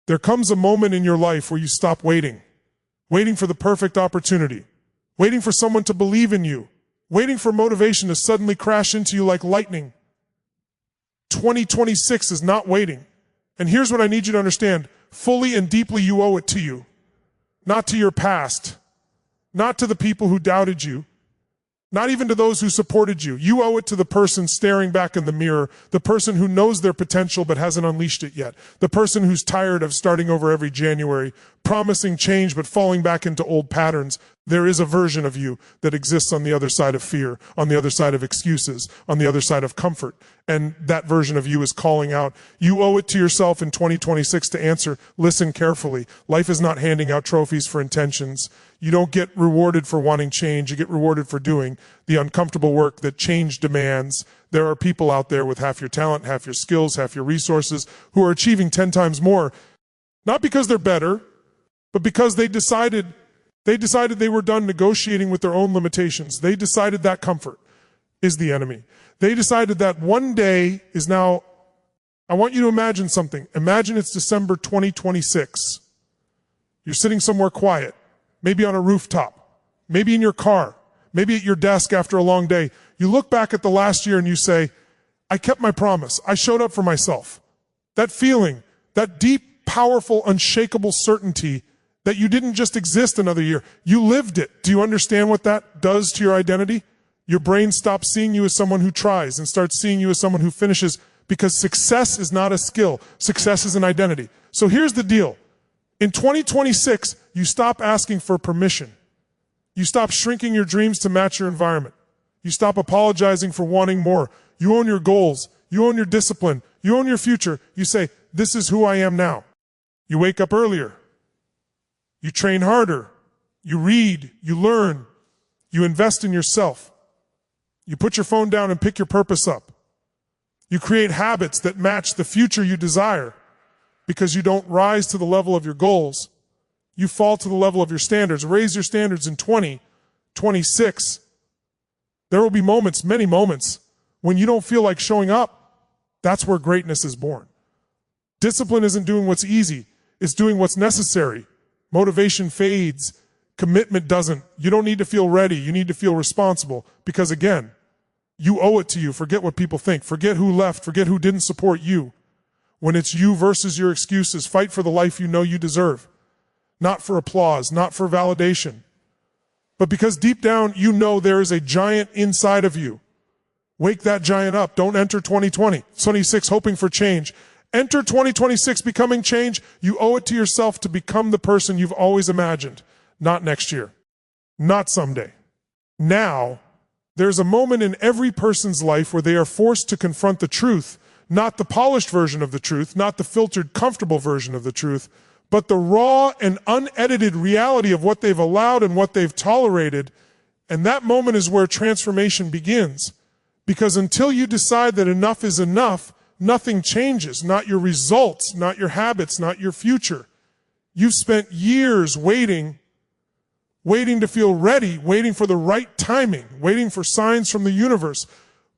There comes a moment in your life where you stop waiting for the perfect opportunity, waiting for someone to believe in you, waiting for motivation to suddenly crash into you like lightning. 2026 is not waiting. And here's what I need you to understand. Fully and deeply you owe it to you, not to your past, not to the people who doubted you, not even to those who supported you. You owe it to the person staring back in the mirror, the person who knows their potential but hasn't unleashed it yet, the person who's tired of starting over every January, promising change but falling back into old patterns. There is a version of you that exists on the other side of fear, on the other side of excuses, on the other side of comfort. And that version of you is calling out. You owe it to yourself in 2026 to answer, listen carefully. Life is not handing out trophies for intentions. You don't get rewarded for wanting change. You get rewarded for doing the uncomfortable work that change demands. There are people out there with half your talent, half your skills, half your resources who are achieving 10 times more, not because they're better, but because they decided they were done negotiating with their own limitations. They decided that comfort is the enemy. They decided that one day is now. I want you to imagine something. Imagine it's December 2026. You're sitting somewhere quiet, maybe on a rooftop, maybe in your car, maybe at your desk after a long day. You look back at the last year and you say, I kept my promise. I showed up for myself. That feeling, that deep, powerful, unshakable certainty that you didn't just exist another year. You lived it. Do you understand what that does to your identity? Your brain stops seeing you as someone who tries and starts seeing you as someone who finishes, because success is not a skill. Success is an identity. So here's the deal. In 2026, you stop asking for permission. You stop shrinking your dreams to match your environment. You stop apologizing for wanting more. You own your goals. You own your discipline. You own your future. You say, this is who I am now. You wake up earlier. You train harder. You read. You learn. You invest in yourself. You put your phone down and pick your purpose up. You create habits that match the future you desire, because you don't rise to the level of your goals. You fall to the level of your standards. Raise your standards in 2026. There will be moments, many moments, when you don't feel like showing up. That's where greatness is born. Discipline isn't doing what's easy. It's doing what's necessary. Motivation fades. Commitment doesn't. You don't need to feel ready. You need to feel responsible, because again, you owe it to you. Forget what people think. Forget who left. Forget who didn't support you. When it's you versus your excuses, fight for the life you know you deserve. Not for applause, not for validation, but because deep down you know there is a giant inside of you. Wake that giant up. Don't enter 2026 hoping for change. Enter 2026 becoming change. You owe it to yourself to become the person you've always imagined. Not next year. Not someday. Now, there's a moment in every person's life where they are forced to confront the truth, not the polished version of the truth, not the filtered, comfortable version of the truth, but the raw and unedited reality of what they've allowed and what they've tolerated. And that moment is where transformation begins. Because until you decide that enough is enough, nothing changes. Not your results, not your habits, not your future. You've spent years waiting to feel ready, waiting for the right timing, waiting for signs from the universe.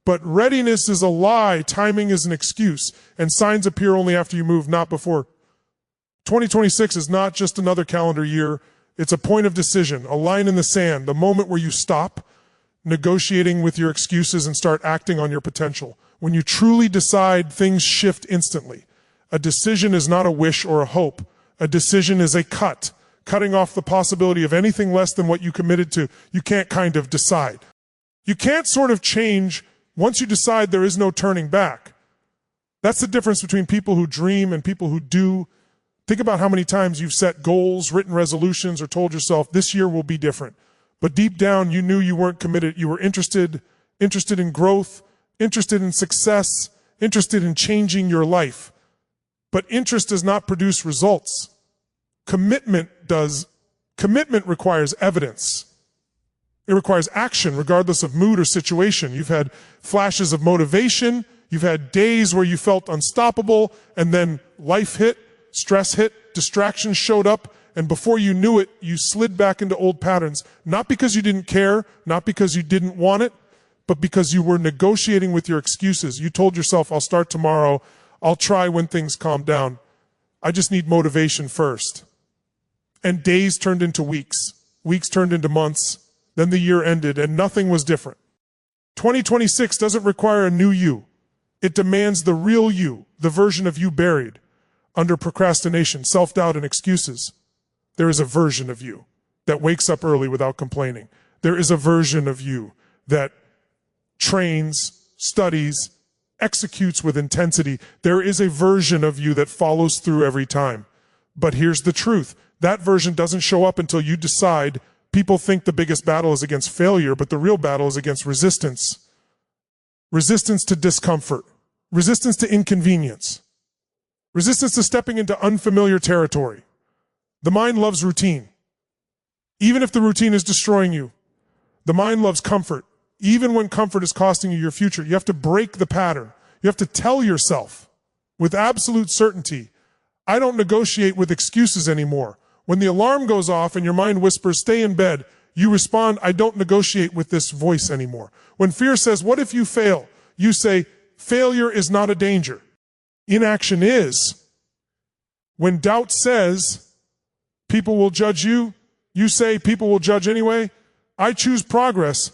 But readiness is a lie. Timing is an excuse. And signs appear only after you move, not before. 2026 is not just another calendar year. It's a point of decision, a line in the sand, the moment where you stop negotiating with your excuses and start acting on your potential. When you truly decide, things shift instantly. A decision is not a wish or a hope. A decision is a cutting off the possibility of anything less than what you committed to. You can't kind of decide. You can't sort of change. Once you decide, there is no turning back. That's the difference between people who dream and people who do. Think about how many times you've set goals, written resolutions, or told yourself, this year will be different. But deep down, you knew you weren't committed. You were interested in growth, interested in success, interested in changing your life. But interest does not produce results. Commitment does. Commitment requires evidence. It requires action, regardless of mood or situation. You've had flashes of motivation. You've had days where you felt unstoppable, and then life hit. Stress hit, distractions showed up, and before you knew it, you slid back into old patterns. Not because you didn't care, not because you didn't want it, but because you were negotiating with your excuses. You told yourself, I'll start tomorrow, I'll try when things calm down. I just need motivation first. And days turned into weeks. Weeks turned into months. Then the year ended and nothing was different. 2026 doesn't require a new you. It demands the real you, the version of you buried under procrastination, self-doubt, and excuses. There is a version of you that wakes up early without complaining. There is a version of you that trains, studies, executes with intensity. There is a version of you that follows through every time. But here's the truth. That version doesn't show up until you decide. People think the biggest battle is against failure, but the real battle is against resistance. Resistance to discomfort. Resistance to inconvenience. Resistance to stepping into unfamiliar territory. The mind loves routine. Even if the routine is destroying you. The mind loves comfort. Even when comfort is costing you your future, you have to break the pattern. You have to tell yourself with absolute certainty, I don't negotiate with excuses anymore. When the alarm goes off and your mind whispers, stay in bed, you respond, I don't negotiate with this voice anymore. When fear says, what if you fail? You say, failure is not a danger. Inaction is. When doubt says, people will judge you, you say, people will judge anyway. I choose progress.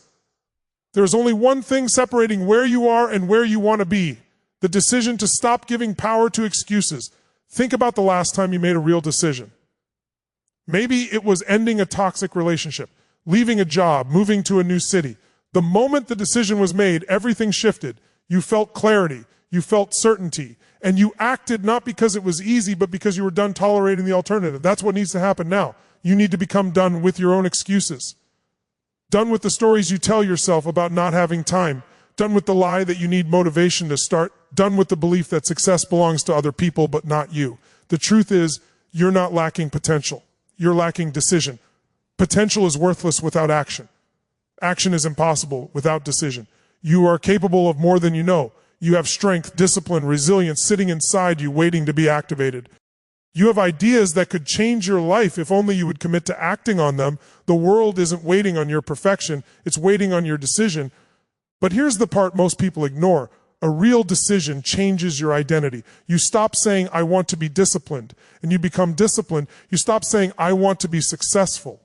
There's only one thing separating where you are and where you want to be. The decision to stop giving power to excuses. Think about the last time you made a real decision. Maybe it was ending a toxic relationship, leaving a job, moving to a new city. The moment the decision was made, everything shifted. You felt clarity, you felt certainty, and you acted not because it was easy, but because you were done tolerating the alternative. That's what needs to happen now. You need to become done with your own excuses. Done with the stories you tell yourself about not having time. Done with the lie that you need motivation to start. Done with the belief that success belongs to other people but not you. The truth is, you're not lacking potential. You're lacking decision. Potential is worthless without action. Action is impossible without decision. You are capable of more than you know. You have strength, discipline, resilience sitting inside you waiting to be activated. You have ideas that could change your life if only you would commit to acting on them. The world isn't waiting on your perfection. It's waiting on your decision. But here's the part most people ignore. A real decision changes your identity. You stop saying, I want to be disciplined, and you become disciplined. You stop saying, I want to be successful,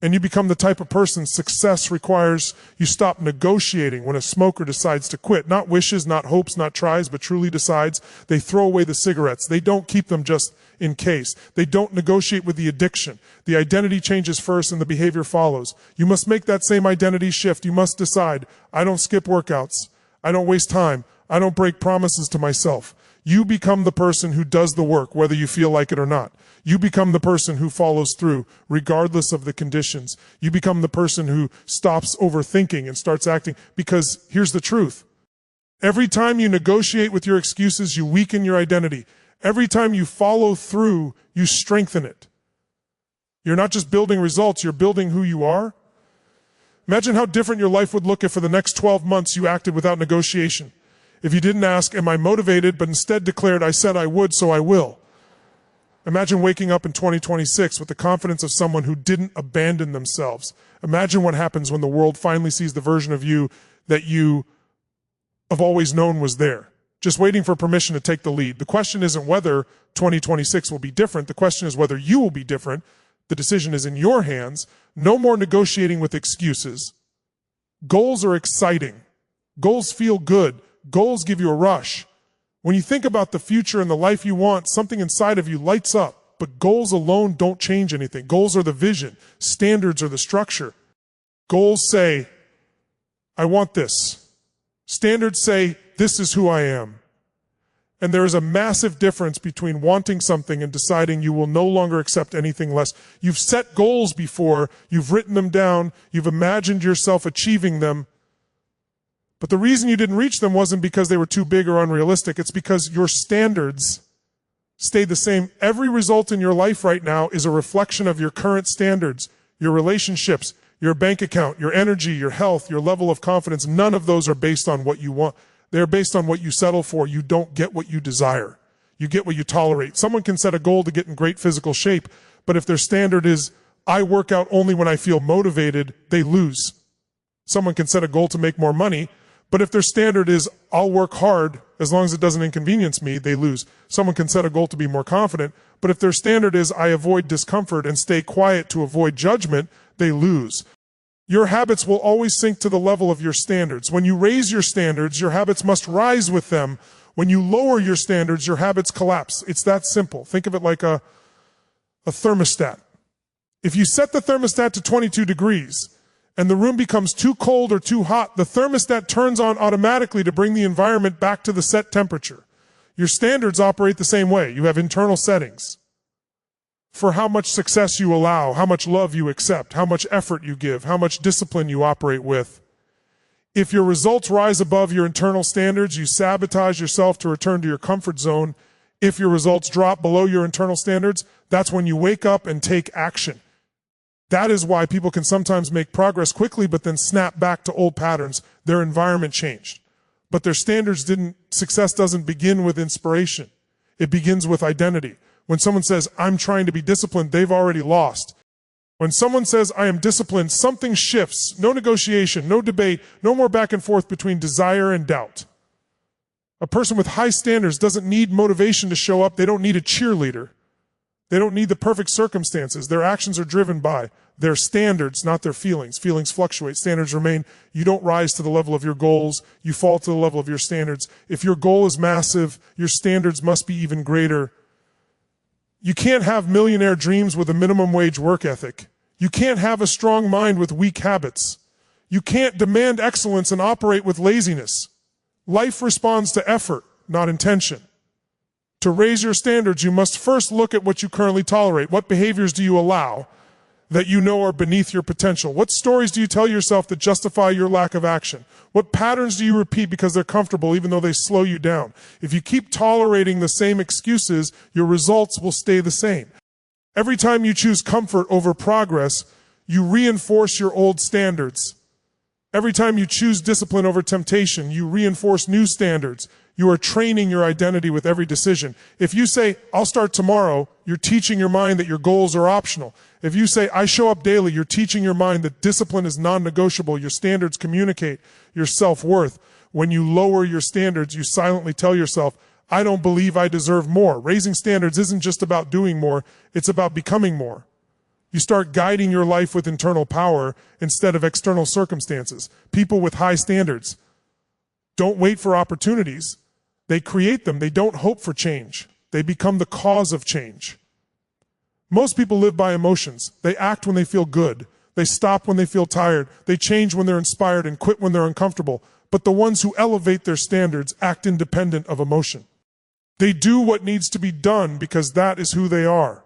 and you become the type of person success requires. You stop negotiating when a smoker decides to quit. Not wishes, not hopes, not tries, but truly decides. They throw away the cigarettes. They don't keep them just in case. They don't negotiate with the addiction. The identity changes first and the behavior follows. You must make that same identity shift. You must decide, I don't skip workouts. I don't waste time. I don't break promises to myself. You become the person who does the work, whether you feel like it or not. You become the person who follows through, regardless of the conditions. You become the person who stops overthinking and starts acting. Because here's the truth. Every time you negotiate with your excuses, you weaken your identity. Every time you follow through, you strengthen it. You're not just building results, you're building who you are. Imagine how different your life would look if for the next 12 months you acted without negotiation. If you didn't ask, am I motivated, but instead declared, I said I would, so I will. Imagine waking up in 2026 with the confidence of someone who didn't abandon themselves. Imagine what happens when the world finally sees the version of you that you have always known was there, just waiting for permission to take the lead. The question isn't whether 2026 will be different. The question is whether you will be different. The decision is in your hands. No more negotiating with excuses. Goals are exciting. Goals feel good. Goals give you a rush. When you think about the future and the life you want, something inside of you lights up. But goals alone don't change anything. Goals are the vision. Standards are the structure. Goals say, I want this. Standards say, this is who I am. And there is a massive difference between wanting something and deciding you will no longer accept anything less. You've set goals before, you've written them down, you've imagined yourself achieving them. But the reason you didn't reach them wasn't because they were too big or unrealistic. It's because your standards stayed the same. Every result in your life right now is a reflection of your current standards, your relationships, your bank account, your energy, your health, your level of confidence. None of those are based on what you want. They're based on what you settle for. You don't get what you desire. You get what you tolerate. Someone can set a goal to get in great physical shape, but if their standard is, I work out only when I feel motivated, they lose. Someone can set a goal to make more money, But if their standard is, I'll work hard as long as it doesn't inconvenience me, they lose. Someone can set a goal to be more confident, but if their standard is, I avoid discomfort and stay quiet to avoid judgment, they lose. Your habits will always sink to the level of your standards. When you raise your standards, your habits must rise with them. When you lower your standards, your habits collapse. It's that simple. Think of it like a thermostat. If you set the thermostat to 22 degrees and the room becomes too cold or too hot, the thermostat turns on automatically to bring the environment back to the set temperature. Your standards operate the same way. You have internal settings for how much success you allow, how much love you accept, how much effort you give, how much discipline you operate with. If your results rise above your internal standards, you sabotage yourself to return to your comfort zone. If your results drop below your internal standards, that's when you wake up and take action. That is why people can sometimes make progress quickly, but then snap back to old patterns. Their environment changed, but their standards didn't. Success doesn't begin with inspiration. It begins with identity. When someone says, I'm trying to be disciplined, they've already lost. When someone says, I am disciplined, something shifts. No negotiation, no debate, no more back and forth between desire and doubt. A person with high standards doesn't need motivation to show up. They don't need a cheerleader. They don't need the perfect circumstances. Their actions are driven by their standards, not their feelings. Feelings fluctuate. Standards remain. You don't rise to the level of your goals. You fall to the level of your standards. If your goal is massive, your standards must be even greater. You can't have millionaire dreams with a minimum wage work ethic. You can't have a strong mind with weak habits. You can't demand excellence and operate with laziness. Life responds to effort, not intention. To raise your standards, you must first look at what you currently tolerate. What behaviors do you allow that you know are beneath your potential? What stories do you tell yourself that justify your lack of action? What patterns do you repeat because they're comfortable even though they slow you down? If you keep tolerating the same excuses, your results will stay the same. Every time you choose comfort over progress, you reinforce your old standards. Every time you choose discipline over temptation, you reinforce new standards. You are training your identity with every decision. If you say, I'll start tomorrow, you're teaching your mind that your goals are optional. If you say, I show up daily, you're teaching your mind that discipline is non-negotiable. Your standards communicate your self-worth. When you lower your standards, you silently tell yourself, I don't believe I deserve more. Raising standards isn't just about doing more, it's about becoming more. You start guiding your life with internal power instead of external circumstances. People with high standards don't wait for opportunities. They create them. They don't hope for change. They become the cause of change. Most people live by emotions. They act when they feel good. They stop when they feel tired. They change when they're inspired and quit when they're uncomfortable. But the ones who elevate their standards act independent of emotion. They do what needs to be done because that is who they are.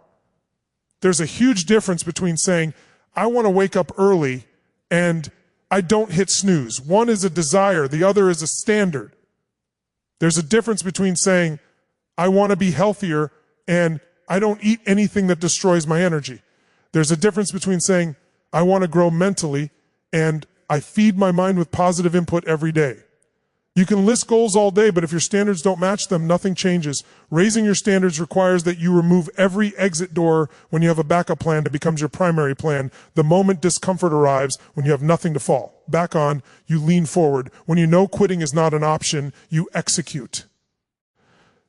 There's a huge difference between saying, I want to wake up early and I don't hit snooze. One is a desire, the other is a standard. There's a difference between saying, I want to be healthier and I don't eat anything that destroys my energy. There's a difference between saying, I want to grow mentally and I feed my mind with positive input every day. You can list goals all day, but if your standards don't match them, nothing changes. Raising your standards requires that you remove every exit door when you have a backup plan that becomes your primary plan. The moment discomfort arrives, when you have nothing to fall back on, you lean forward. When you know quitting is not an option, you execute.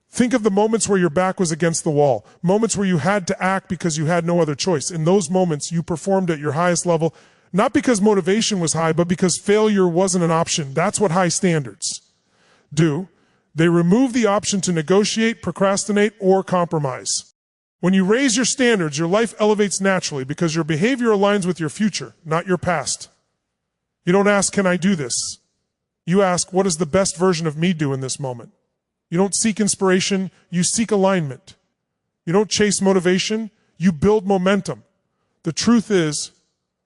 Think of the moments where your back was against the wall, moments where you had to act because you had no other choice. In those moments, you performed at your highest level, not because motivation was high, but because failure wasn't an option. That's what high standards do. They remove the option to negotiate, procrastinate, or compromise. When you raise your standards, your life elevates naturally because your behavior aligns with your future, not your past. You don't ask, can I do this? You ask, what does the best version of me do in this moment? You don't seek inspiration, you seek alignment. You don't chase motivation, you build momentum. The truth is,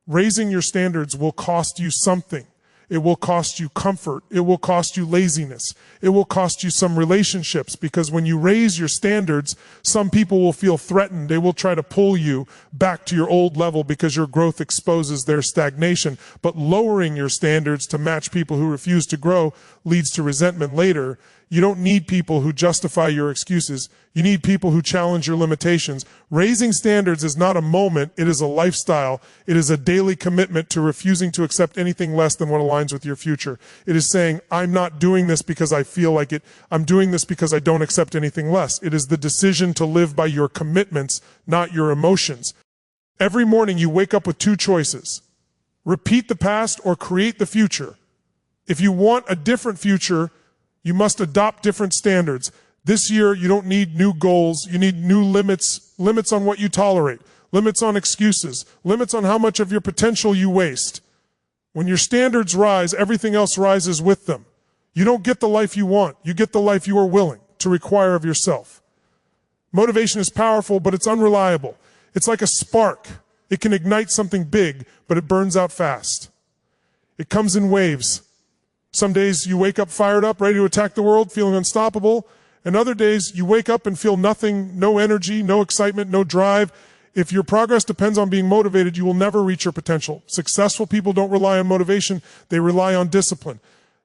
raising your standards will cost you something. It will cost you comfort. It will cost you laziness. It will cost you some relationships because when you raise your standards, some people will feel threatened. They will try to pull you back to your old level because your growth exposes their stagnation. But lowering your standards to match people who refuse to grow leads to resentment later. You don't need people who justify your excuses. You need people who challenge your limitations. Raising standards is not a moment, it is a lifestyle. It is a daily commitment to refusing to accept anything less than what aligns with your future. It is saying, I'm not doing this because I feel like it. I'm doing this because I don't accept anything less. It is the decision to live by your commitments, not your emotions. Every morning you wake up with two choices. Repeat the past or create the future. If you want a different future, you must adopt different standards. This year, you don't need new goals. You need new limits. Limits on what you tolerate. Limits on excuses. Limits on how much of your potential you waste. When your standards rise, everything else rises with them. You don't get the life you want. You get the life you are willing to require of yourself. Motivation is powerful, but it's unreliable. It's like a spark. It can ignite something big, but it burns out fast. It comes in waves. Some days you wake up fired up, ready to attack the world, feeling unstoppable. And other days you wake up and feel nothing, no energy, no excitement, no drive. If your progress depends on being motivated, you will never reach your potential. Successful people don't rely on motivation, they rely on discipline.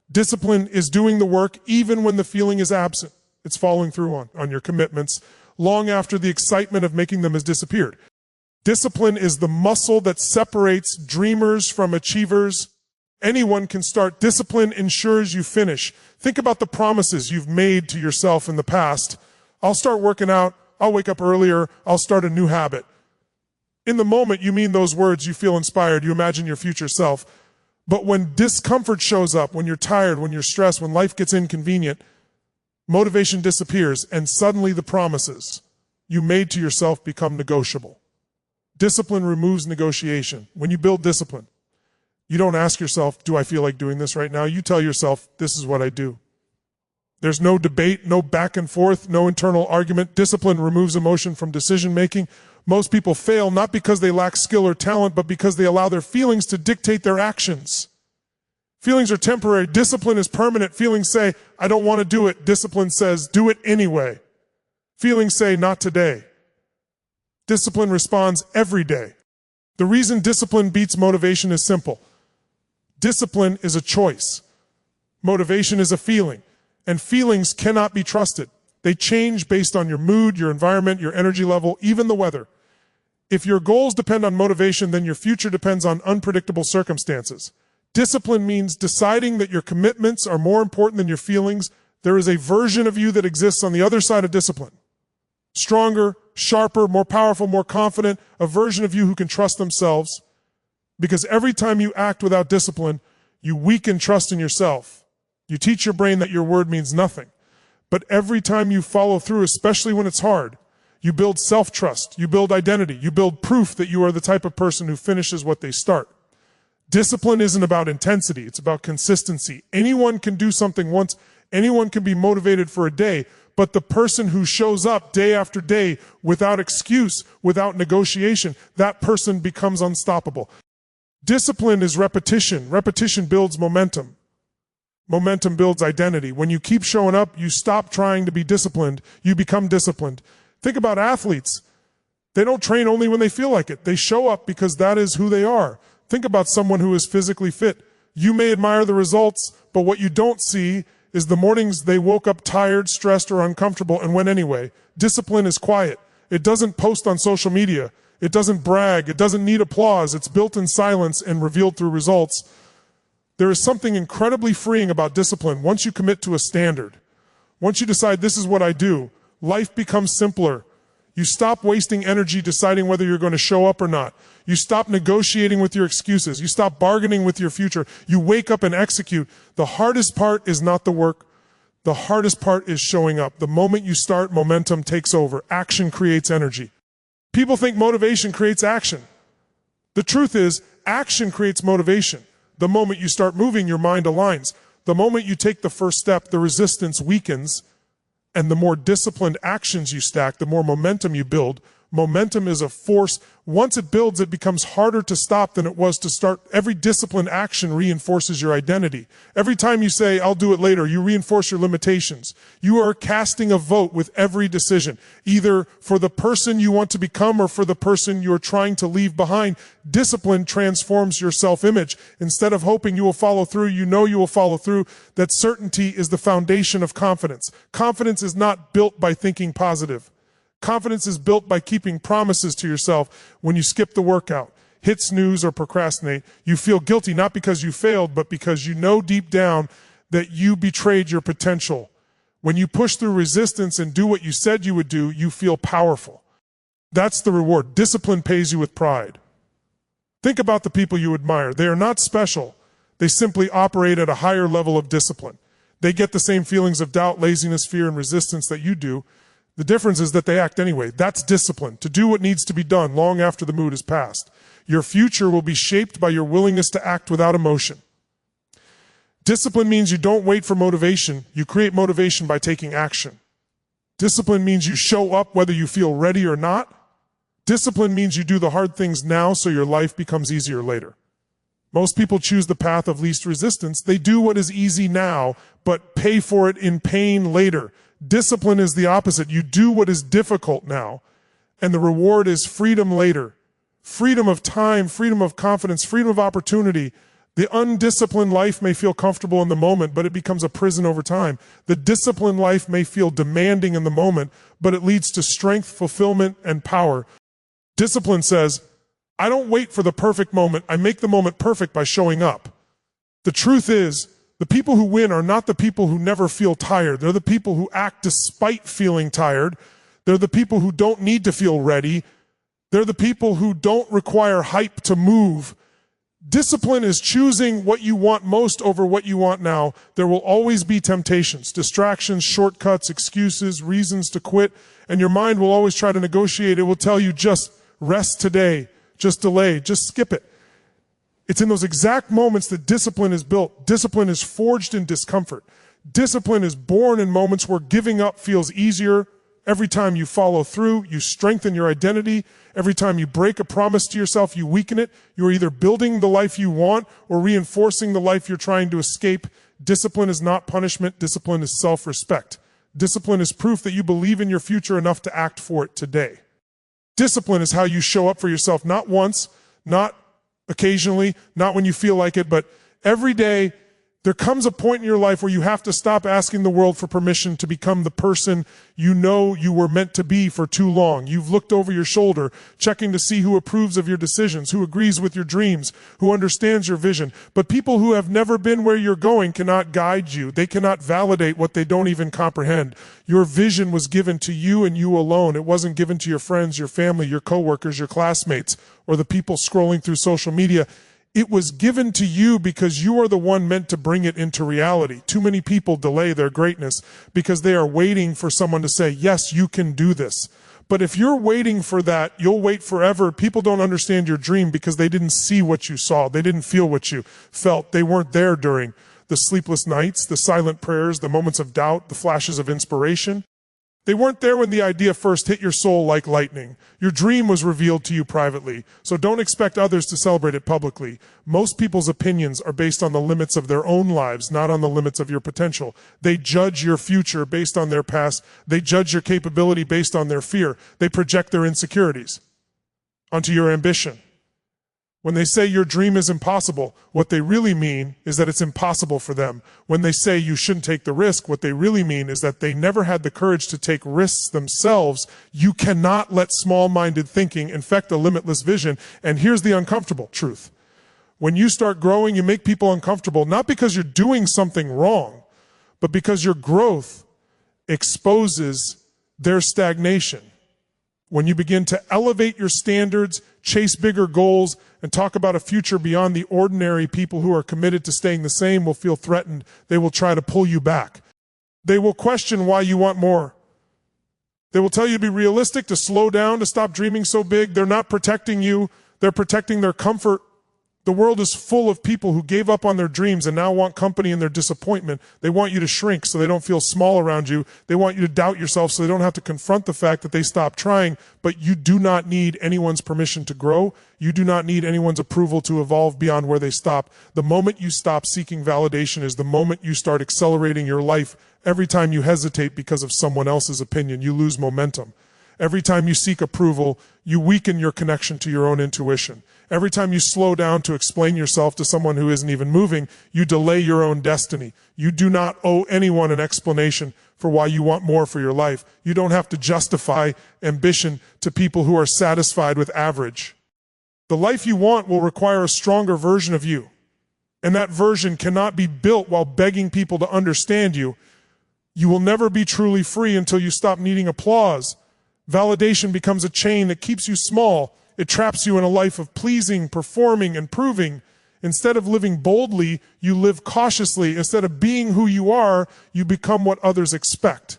Discipline is doing the work even when the feeling is absent. It's following through on your commitments long after the excitement of making them has disappeared. Discipline is the muscle that separates dreamers from achievers. Anyone can start. Discipline ensures you finish. Think about the promises you've made to yourself in the past. I'll start working out. I'll wake up earlier. I'll start a new habit. In the moment you mean those words, you feel inspired. You imagine your future self. But when discomfort shows up, when you're tired, when you're stressed, when life gets inconvenient, motivation disappears and suddenly the promises you made to yourself become negotiable. Discipline removes negotiation. When you build discipline, you don't ask yourself, do I feel like doing this right now? You tell yourself, this is what I do. There's no debate, no back and forth, no internal argument. Discipline removes emotion from decision making. Most people fail not because they lack skill or talent, but because they allow their feelings to dictate their actions. Feelings are temporary. Discipline is permanent. Feelings say, I don't want to do it. Discipline says, do it anyway. Feelings say, not today. Discipline responds every day. The reason discipline beats motivation is simple. Discipline is a choice. Motivation is a feeling. And feelings cannot be trusted. They change based on your mood, your environment, your energy level, even the weather. If your goals depend on motivation, then your future depends on unpredictable circumstances. Discipline means deciding that your commitments are more important than your feelings. There is a version of you that exists on the other side of discipline. Stronger, sharper, more powerful, more confident, a version of you who can trust themselves. Because every time you act without discipline, you weaken trust in yourself. You teach your brain that your word means nothing. But every time you follow through, especially when it's hard, you build self-trust, you build identity, you build proof that you are the type of person who finishes what they start. Discipline isn't about intensity, it's about consistency. Anyone can do something once, anyone can be motivated for a day, but the person who shows up day after day without excuse, without negotiation, that person becomes unstoppable. Discipline is repetition. Repetition builds momentum. Momentum builds identity. When you keep showing up, you stop trying to be disciplined. You become disciplined. Think about athletes. They don't train only when they feel like it. They show up because that is who they are. Think about someone who is physically fit. You may admire the results, but what you don't see is the mornings they woke up tired, stressed, or uncomfortable and went anyway. Discipline is quiet. It doesn't post on social media. It doesn't brag. It doesn't need applause. It's built in silence and revealed through results. There is something incredibly freeing about discipline. Once you commit to a standard, once you decide this is what I do, life becomes simpler. You stop wasting energy deciding whether you're going to show up or not. You stop negotiating with your excuses. You stop bargaining with your future. You wake up and execute. The hardest part is not the work. The hardest part is showing up. The moment you start, momentum takes over. Action creates energy. People think motivation creates action. The truth is, action creates motivation. The moment you start moving, your mind aligns. The moment you take the first step, the resistance weakens. And the more disciplined actions you stack, the more momentum you build, Momentum is a force. Once it builds, it becomes harder to stop than it was to start. Every disciplined action reinforces your identity. Every time you say, I'll do it later, you reinforce your limitations. You are casting a vote with every decision, either for the person you want to become or for the person you're trying to leave behind. Discipline transforms your self-image. Instead of hoping you will follow through, you know you will follow through. That certainty is the foundation of confidence. Confidence is not built by thinking positive. Confidence is built by keeping promises to yourself. When you skip the workout, hit snooze, or procrastinate, you feel guilty not because you failed, but because you know deep down that you betrayed your potential. When you push through resistance and do what you said you would do, you feel powerful. That's the reward. Discipline pays you with pride. Think about the people you admire. They are not special. They simply operate at a higher level of discipline. They get the same feelings of doubt, laziness, fear, and resistance that you do. The difference is that they act anyway. That's discipline, to do what needs to be done long after the mood has passed. Your future will be shaped by your willingness to act without emotion. Discipline means you don't wait for motivation. You create motivation by taking action. Discipline means you show up whether you feel ready or not. Discipline means you do the hard things now so your life becomes easier later. Most people choose the path of least resistance. They do what is easy now, but pay for it in pain later. Discipline is the opposite. You do what is difficult now, and the reward is freedom later. Freedom of time, freedom of confidence, freedom of opportunity. The undisciplined life may feel comfortable in the moment, but it becomes a prison over time. The disciplined life may feel demanding in the moment, but it leads to strength, fulfillment, and power. Discipline says, I don't wait for the perfect moment. I make the moment perfect by showing up. The truth is, the people who win are not the people who never feel tired. They're the people who act despite feeling tired. They're the people who don't need to feel ready. They're the people who don't require hype to move. Discipline is choosing what you want most over what you want now. There will always be temptations, distractions, shortcuts, excuses, reasons to quit, and your mind will always try to negotiate. It will tell you, just rest today, just delay, just skip it. It's in those exact moments that discipline is built. Discipline is forged in discomfort. Discipline is born in moments where giving up feels easier. Every time you follow through, you strengthen your identity. Every time you break a promise to yourself, you weaken it. You're either building the life you want or reinforcing the life you're trying to escape. Discipline is not punishment. Discipline is self-respect. Discipline is proof that you believe in your future enough to act for it today. Discipline is how you show up for yourself, not once, not occasionally, not when you feel like it, but every day. There comes a point in your life where you have to stop asking the world for permission to become the person you know you were meant to be for too long. You've looked over your shoulder, checking to see who approves of your decisions, who agrees with your dreams, who understands your vision. But people who have never been where you're going cannot guide you. They cannot validate what they don't even comprehend. Your vision was given to you and you alone. It wasn't given to your friends, your family, your coworkers, your classmates, or the people scrolling through social media. It was given to you because you are the one meant to bring it into reality. Too many people delay their greatness because they are waiting for someone to say, yes, you can do this. But if you're waiting for that, you'll wait forever. People don't understand your dream because they didn't see what you saw. They didn't feel what you felt. They weren't there during the sleepless nights, the silent prayers, the moments of doubt, the flashes of inspiration. They weren't there when the idea first hit your soul like lightning. Your dream was revealed to you privately, so don't expect others to celebrate it publicly. Most people's opinions are based on the limits of their own lives, not on the limits of your potential. They judge your future based on their past. They judge your capability based on their fear. They project their insecurities onto your ambition. When they say your dream is impossible, what they really mean is that it's impossible for them. When they say you shouldn't take the risk, what they really mean is that they never had the courage to take risks themselves. You cannot let small-minded thinking infect a limitless vision. And here's the uncomfortable truth. When you start growing, you make people uncomfortable, not because you're doing something wrong, but because your growth exposes their stagnation. When you begin to elevate your standards, chase bigger goals, and talk about a future beyond the ordinary, people who are committed to staying the same will feel threatened. They will try to pull you back. They will question why you want more. They will tell you to be realistic, to slow down, to stop dreaming so big. They're not protecting you. They're protecting their comfort. The world is full of people who gave up on their dreams and now want company in their disappointment. They want you to shrink so they don't feel small around you. They want you to doubt yourself so they don't have to confront the fact that they stopped trying. But you do not need anyone's permission to grow. You do not need anyone's approval to evolve beyond where they stop. The moment you stop seeking validation is the moment you start accelerating your life. Every time you hesitate because of someone else's opinion, you lose momentum. Every time you seek approval, you weaken your connection to your own intuition. Every time you slow down to explain yourself to someone who isn't even moving, you delay your own destiny. You do not owe anyone an explanation for why you want more for your life. You don't have to justify ambition to people who are satisfied with average. The life you want will require a stronger version of you. And that version cannot be built while begging people to understand you. You will never be truly free until you stop needing applause. Validation becomes a chain that keeps you small. It traps you in a life of pleasing, performing, and proving. Instead of living boldly, you live cautiously. Instead of being who you are, you become what others expect.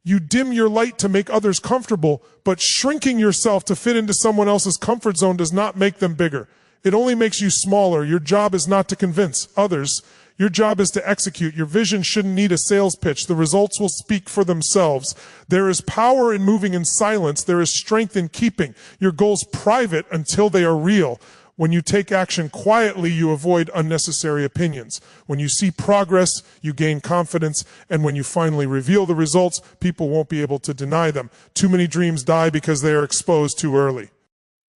You dim your light to make others comfortable, but shrinking yourself to fit into someone else's comfort zone does not make them bigger. It only makes you smaller. Your job is not to convince others. Your job is to execute. Your vision shouldn't need a sales pitch. The results will speak for themselves. There is power in moving in silence. There is strength in keeping your goals private until they are real. When you take action quietly, you avoid unnecessary opinions. When you see progress, you gain confidence. And when you finally reveal the results, people won't be able to deny them. Too many dreams die because they are exposed too early.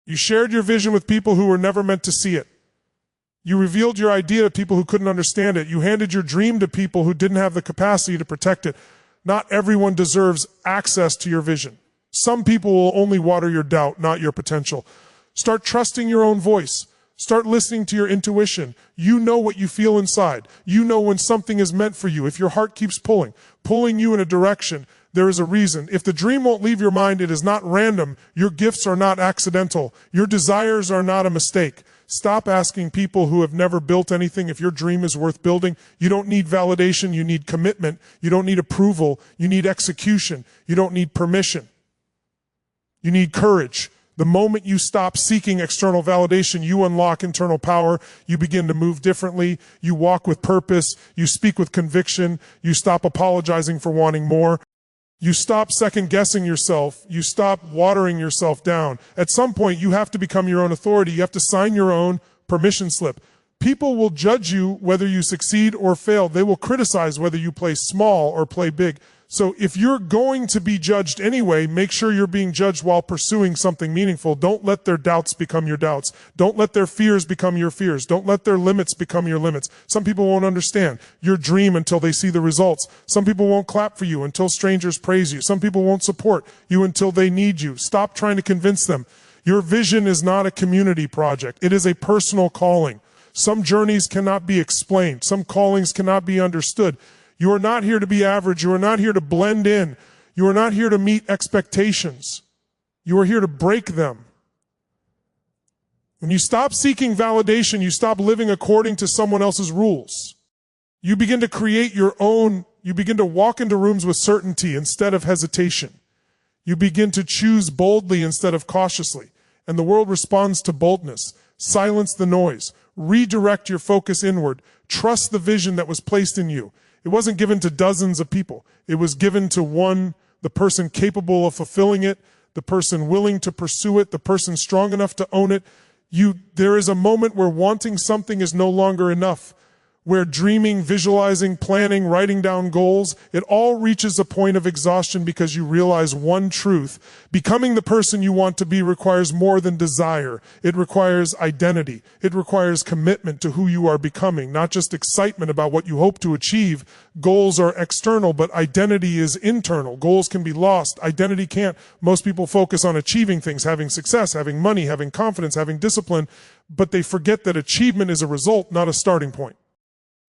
You shared your vision with people who were never meant to see it. You revealed your idea to people who couldn't understand it. You handed your dream to people who didn't have the capacity to protect it. Not everyone deserves access to your vision. Some people will only water your doubt, not your potential. Start trusting your own voice. Start listening to your intuition. You know what you feel inside. You know when something is meant for you. If your heart keeps pulling you in a direction, there is a reason. If the dream won't leave your mind, it is not random. Your gifts are not accidental. Your desires are not a mistake. Stop asking people who have never built anything if your dream is worth building. You don't need validation. You need commitment. You don't need approval. You need execution. You don't need permission. You need courage. The moment you stop seeking external validation, you unlock internal power. You begin to move differently. You walk with purpose. You speak with conviction. You stop apologizing for wanting more. You stop second-guessing yourself. You stop watering yourself down. At some point, you have to become your own authority. You have to sign your own permission slip. People will judge you whether you succeed or fail. They will criticize whether you play small or play big. So if you're going to be judged anyway, make sure you're being judged while pursuing something meaningful. Don't let their doubts become your doubts. Don't let their fears become your fears. Don't let their limits become your limits. Some people won't understand your dream until they see the results. Some people won't clap for you until strangers praise you. Some people won't support you until they need you. Stop trying to convince them. Your vision is not a community project. It is a personal calling. Some journeys cannot be explained. Some callings cannot be understood. You are not here to be average. You are not here to blend in. You are not here to meet expectations. You are here to break them. When you stop seeking validation, you stop living according to someone else's rules. You begin to create your own. You begin to walk into rooms with certainty instead of hesitation. You begin to choose boldly instead of cautiously. And the world responds to boldness. Silence the noise. Redirect your focus inward. Trust the vision that was placed in you. It wasn't given to dozens of people. It was given to one, the person capable of fulfilling it, the person willing to pursue it, the person strong enough to own it. There is a moment where wanting something is no longer enough, where dreaming, visualizing, planning, writing down goals, it all reaches a point of exhaustion because you realize one truth. Becoming the person you want to be requires more than desire. It requires identity. It requires commitment to who you are becoming, not just excitement about what you hope to achieve. Goals are external, but identity is internal. Goals can be lost. Identity can't. Most people focus on achieving things, having success, having money, having confidence, having discipline, but they forget that achievement is a result, not a starting point.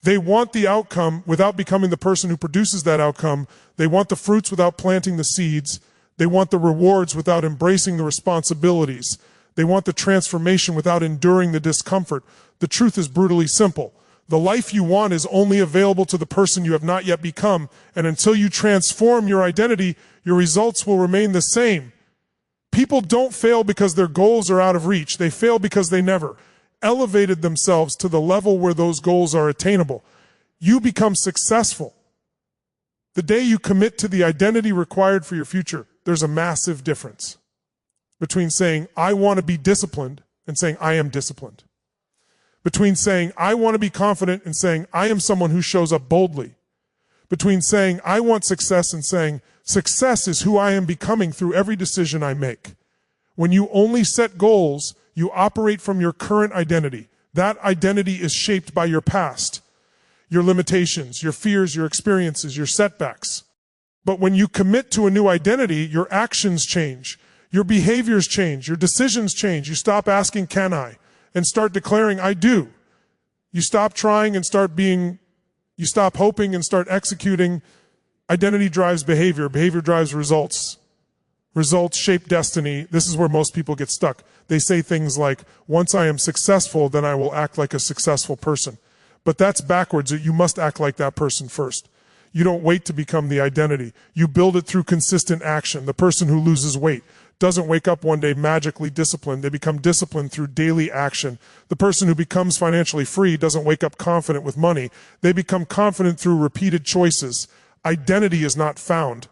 They want the outcome without becoming the person who produces that outcome. They want the fruits without planting the seeds. They want the rewards without embracing the responsibilities. They want the transformation without enduring the discomfort. The truth is brutally simple. The life you want is only available to the person you have not yet become. And until you transform your identity, your results will remain the same. People don't fail because their goals are out of reach. They fail because they never. elevated themselves to the level where those goals are attainable. You become successful. The day you commit to the identity required for your future, there's a massive difference between saying, I want to be disciplined, and saying, I am disciplined. Between saying, I want to be confident, and saying, I am someone who shows up boldly. Between saying, I want success, and saying, success is who I am becoming through every decision I make. When you only set goals, you operate from your current identity. That identity is shaped by your past, your limitations, your fears, your experiences, your setbacks. But when you commit to a new identity, your actions change, your behaviors change, your decisions change. You stop asking, can I? And start declaring, I do. You stop trying and start being, you stop hoping and start executing. Identity drives behavior. Behavior drives results. Results shape destiny. This is where most people get stuck. They say things like, once I am successful, then I will act like a successful person. But that's backwards. You must act like that person first. You don't wait to become the identity. You build it through consistent action. The person who loses weight doesn't wake up one day magically disciplined. They become disciplined through daily action. The person who becomes financially free doesn't wake up confident with money. They become confident through repeated choices. Identity is not found.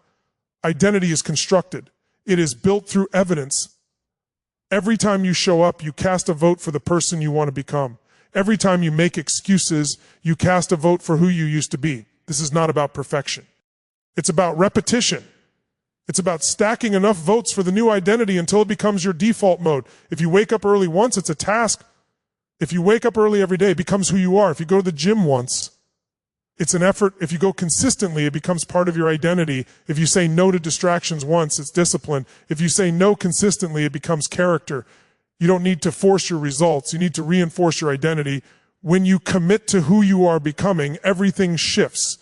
Identity is constructed. It is built through evidence. Every time you show up, you cast a vote for the person you want to become. Every time you make excuses, you cast a vote for who you used to be. This is not about perfection. It's about repetition. It's about stacking enough votes for the new identity until it becomes your default mode. If you wake up early once, it's a task. If you wake up early every day, it becomes who you are. If you go to the gym once, it's an effort. If you go consistently, it becomes part of your identity. If you say no to distractions once, it's discipline. If you say no consistently, it becomes character. You don't need to force your results. You need to reinforce your identity. When you commit to who you are becoming, everything shifts.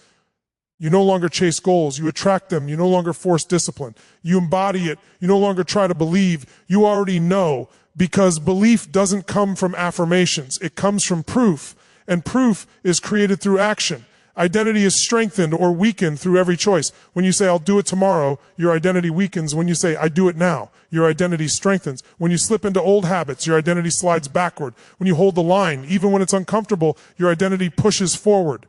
You no longer chase goals. You attract them. You no longer force discipline. You embody it. You no longer try to believe. You already know, because belief doesn't come from affirmations. It comes from proof, and proof is created through action. Identity is strengthened or weakened through every choice. When you say, I'll do it tomorrow, your identity weakens. When you say, I do it now, your identity strengthens. When you slip into old habits, your identity slides backward. When you hold the line, even when it's uncomfortable, your identity pushes forward.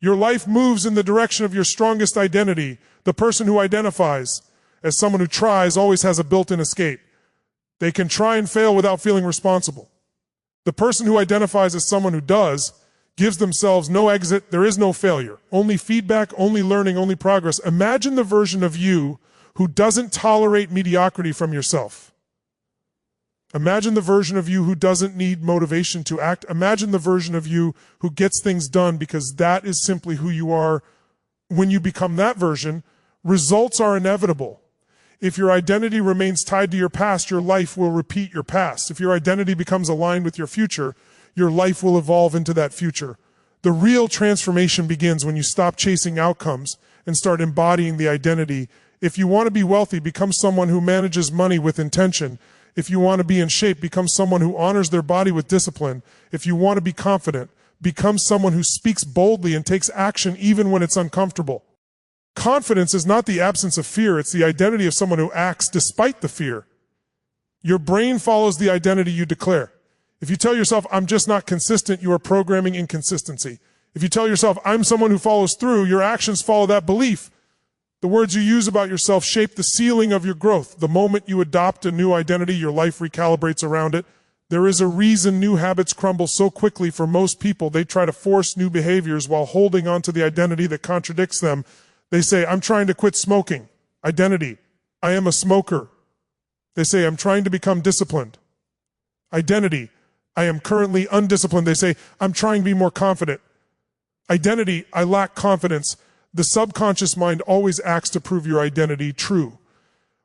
Your life moves in the direction of your strongest identity. The person who identifies as someone who tries always has a built-in escape. They can try and fail without feeling responsible. The person who identifies as someone who does gives themselves no exit. There is no failure. Only feedback, only learning, only progress. Imagine the version of you who doesn't tolerate mediocrity from yourself. Imagine the version of you who doesn't need motivation to act. Imagine the version of you who gets things done because that is simply who you are. When you become that version, results are inevitable. If your identity remains tied to your past, your life will repeat your past. If your identity becomes aligned with your future, your life will evolve into that future. The real transformation begins when you stop chasing outcomes and start embodying the identity. If you want to be wealthy, become someone who manages money with intention. If you want to be in shape, become someone who honors their body with discipline. If you want to be confident, become someone who speaks boldly and takes action even when it's uncomfortable. Confidence is not the absence of fear. It's the identity of someone who acts despite the fear. Your brain follows the identity you declare. If you tell yourself, I'm just not consistent, you are programming inconsistency. If you tell yourself, I'm someone who follows through, your actions follow that belief. The words you use about yourself shape the ceiling of your growth. The moment you adopt a new identity, your life recalibrates around it. There is a reason new habits crumble so quickly for most people. They try to force new behaviors while holding on to the identity that contradicts them. They say, I'm trying to quit smoking. Identity, I am a smoker. They say, I'm trying to become disciplined. Identity, I am currently undisciplined. They say, I'm trying to be more confident. Identity, I lack confidence. The subconscious mind always acts to prove your identity true.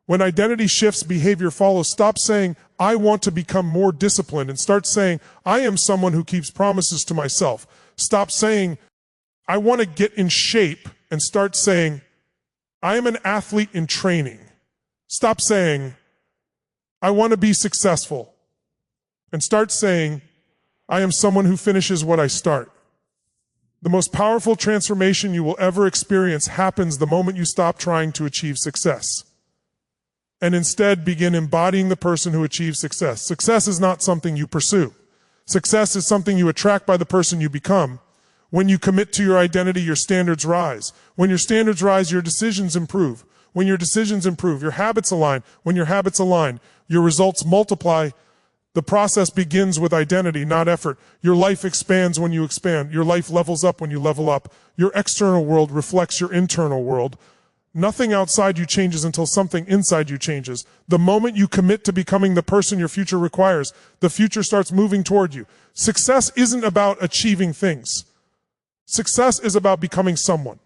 When identity shifts, behavior follows. Stop saying, I want to become more disciplined, and start saying, I am someone who keeps promises to myself. Stop saying, I want to get in shape, and start saying, I am an athlete in training. Stop saying, I want to be successful, and start saying, I am someone who finishes what I start. The most powerful transformation you will ever experience happens the moment you stop trying to achieve success and instead begin embodying the person who achieves success. Success is not something you pursue. Success is something you attract by the person you become. When you commit to your identity, your standards rise. When your standards rise, your decisions improve. When your decisions improve, your habits align. When your habits align, your results multiply. The process begins with identity, not effort. Your life expands when you expand. Your life levels up when you level up. Your external world reflects your internal world. Nothing outside you changes until something inside you changes. The moment you commit to becoming the person your future requires, the future starts moving toward you. Success isn't about achieving things. Success is about becoming someone.